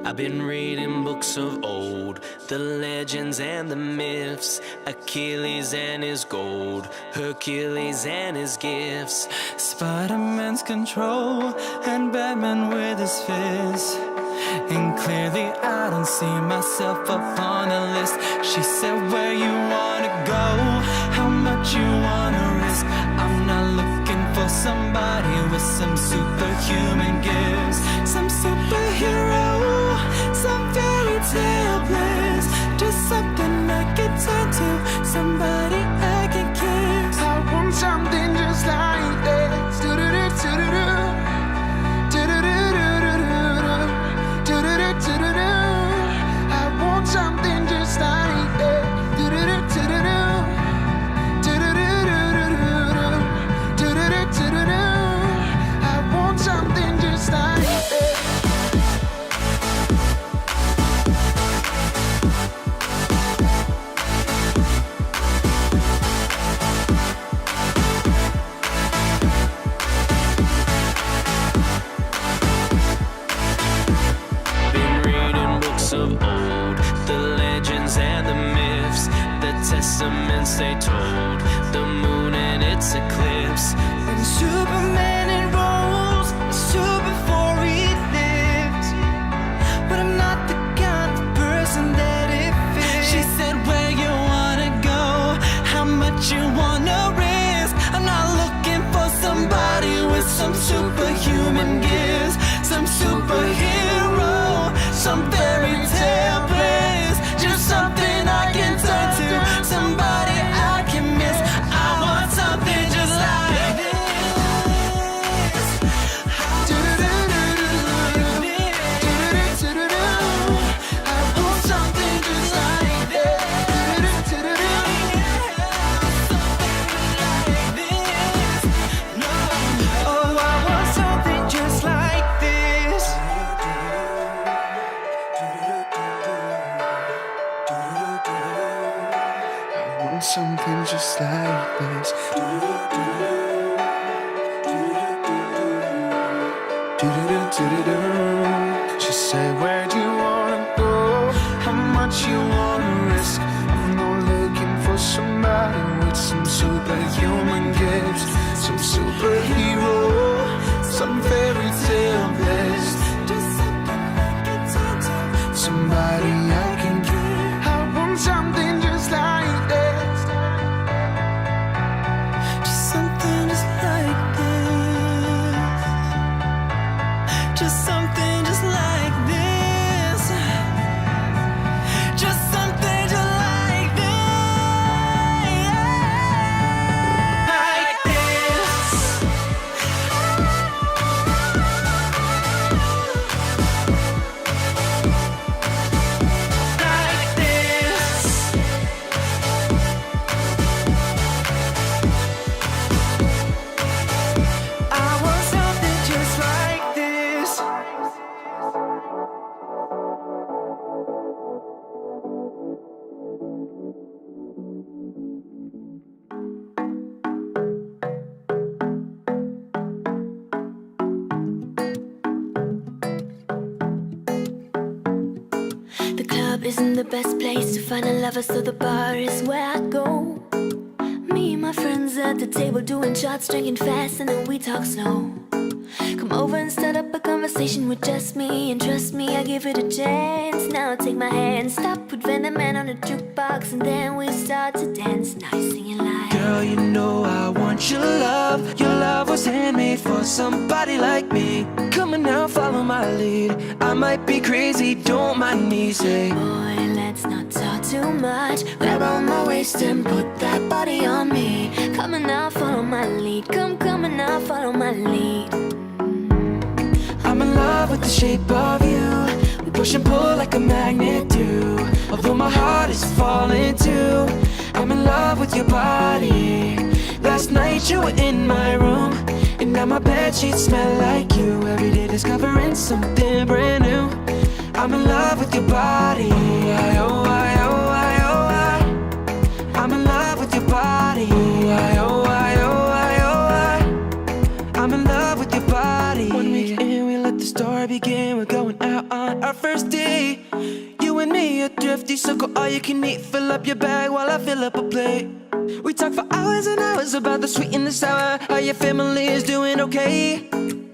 I've been reading books of old, the legends and the myths, Achilles and his gold, Hercules and his gifts, Spider-Man's control and Batman with his fist. And clearly I don't see myself upon a list. She said, where you wanna go, how much you wanna risk. I'm not looking for somebody with some superhuman gifts, some superhero, some fairy tale bliss, just something I can turn to, somebody I can kiss. I want something just like this. Do-do-do-do-do-do. I want something just like that. I want something just like that. of old, the legends and the myths, the testaments they told, the moon and its eclipse. When Superman enrolls, it's true before he lived, but I'm not the kind of person that it fits. She said, where you wanna go, how much you wanna risk. I'm not looking for somebody with some superhuman gifts, some superhero, some fairy tale bliss, just something I can turn to, somebody I can miss. I want something just like this. I want something just like that. Oh, I want something just like this. I want something just like this. She said, where do you wanna go? How much you wanna risk? I'm not looking for somebody with some superhuman gifts, some superhero, some fairy tale bliss, somebody I can give. I want something just like this. Just something just like this. Just something just like this. Just something just like this. Like this. Like this. I want something just like this. The club isn't the best place to find a lover, so the bar is where I go. Me and my friends at the table doing shots, drinking fast, and then we talk slow. Come over and start up a conversation with just me, and trust me, I give it a chance. Now take my hand, stop, put Venom Man on the jukebox, and then we start to dance. Now you're singing like, Girl, you know I want your love. Your love was handmade for somebody like me. Come on now, follow my lead. I might be crazy, don't mind me. Say, boy, let's not talk too much. Grab on my waist and put that body on me. Come on now, follow my lead. Come on now, follow my lead. I'm in love with the shape of you. We push and pull like a magnet do. Although my heart is falling too, I'm in love with your body. Last night you were in my room, and now my bedsheets smell like you. Every day discovering something brand new. I'm in love with your body. I, oh, I, oh, I, oh, I. I'm in love with your body. I, oh, I, oh, I, oh, I. I'm in love with your body. 1 week in, we let the the story begin. We're going out on our first date. You and me are thrifty, so go all you can eat. Fill up your bag while I fill up a plate. We talk for hours and hours about the sweet and the sour. How your family is doing okay.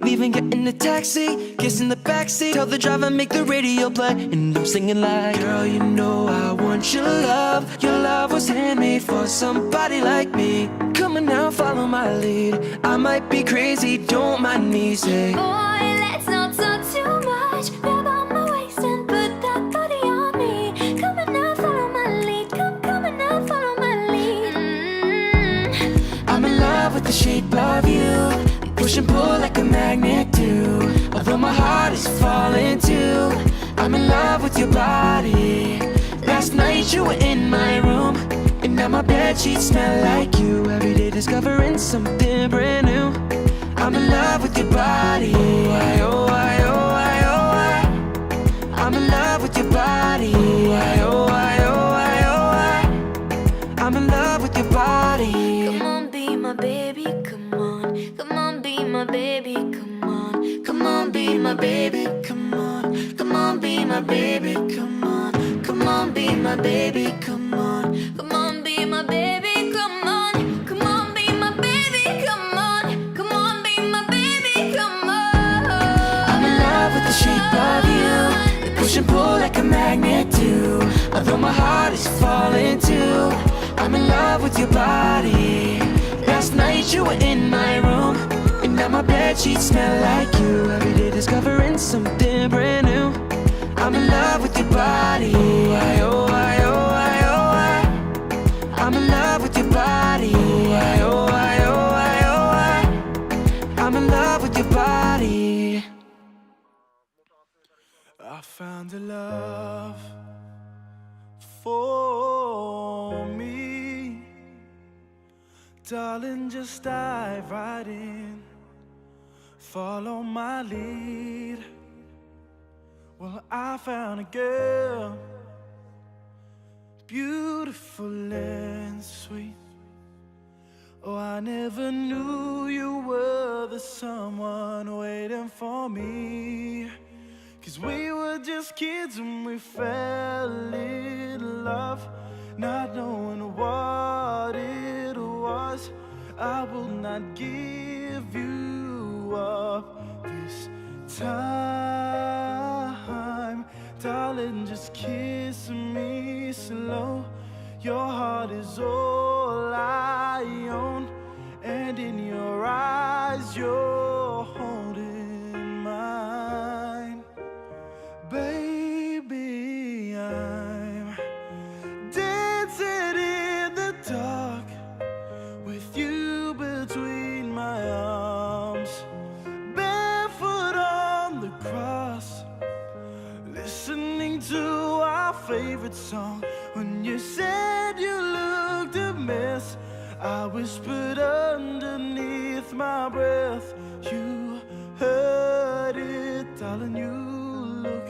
Leaving, get in the taxi, kiss in the backseat. Tell the driver make the radio play, and I'm singing like, girl, you know I want your love. Your love was handmade for somebody like me. Come on now, follow my lead. I might be crazy, don't mind me. Say, boy, let's not talk too much. Grab on my waist and put that body on me. Come on now, follow my lead. Come on now, follow my lead. I'm in love with the shape of you. Push and pull like a magnet do. Although my heart is falling too. I'm in love with your body. Last night you were in my room, and now my bedsheets smell like you. Every day discovering something brand new. I'm in love with your body. Oh, I, oh, I, oh, I. I'm in love with your body. Oh, I, oh, I, oh, I, oh, I. I'm in love with your body. Come on, be my baby, come on. Come on, be my baby, come on. Come on, be my baby, come on. Come on, be my baby, come on. Come on, be my baby, come on. Come on, be my baby, come on. Come on, be my baby, come on. Come on, be my baby, come on. I'm in love with the shape of you. We push and pull like a magnet do. Although my heart is falling too. I'm in love with your body. Last night you were in my room, and now my bedsheets smell like you. Every day discovering something brand new. I'm in love with your body. Oh, I, oh, I, oh, I, oh, I. I'm in love with your body. Oh, I, oh, I, oh, I, oh, I. I'm in love with your body. I found a love for me. Darling, just dive right in. Follow my lead. Well, I found a girl, beautiful and sweet. Oh, I never knew you were the someone waiting for me. 'Cause we were just kids when we fell in love, not knowing what it was. I will not give you up this time. Darling, just kiss me slow. Your heart is all I own, and in your eyes you're holding mine. Baby, I'm dancing in the dark with you between my arms, barefoot on the cross, listening to our favorite song. When you said you looked a mess, I whispered underneath my breath. You heard it, darling, you look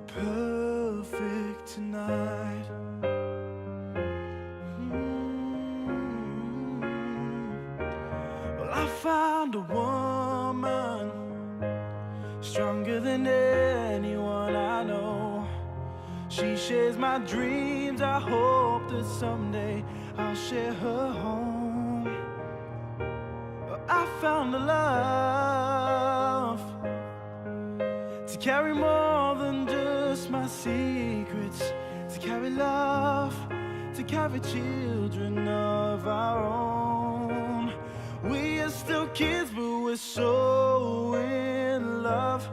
perfect tonight. Well, I found a woman stronger than anyone I know. She shares my dreams. I hope that someday I'll share her home. I found a love to carry more than just my secrets, to carry love, to carry children of our own. We are still kids, but we're so in love,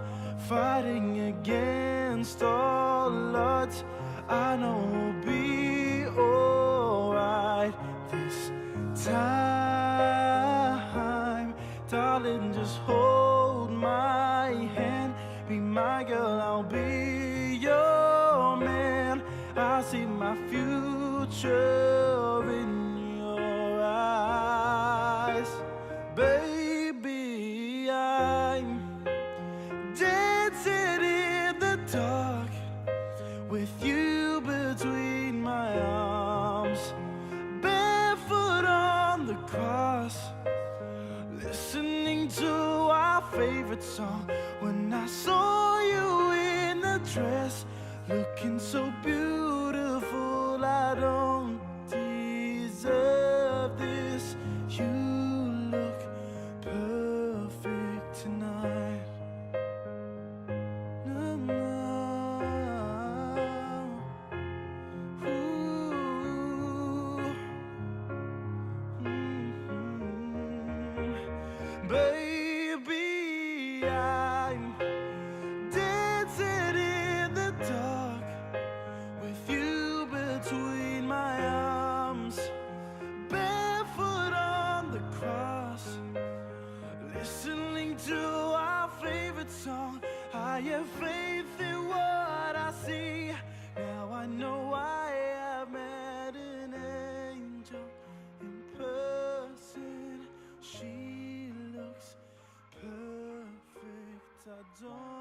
fighting against all odds. I know we'll be alright this time. Darling, just hold my hand. Be my girl, I'll be your man. I see my future in your eyes. Baby, I'm dancing in the dark with you between my arms, barefoot on the cross, listening to our favorite song. When I I saw you in the dress, looking so beautiful. I don't deserve this. You look perfect tonight. No, no. Ooh. Baby, I'm dancing in the dark with you between my arms, barefoot on the cross, listening to our favorite song. I have faith in what I see. Now I know I have met an angel in person. She looks perfect. I don't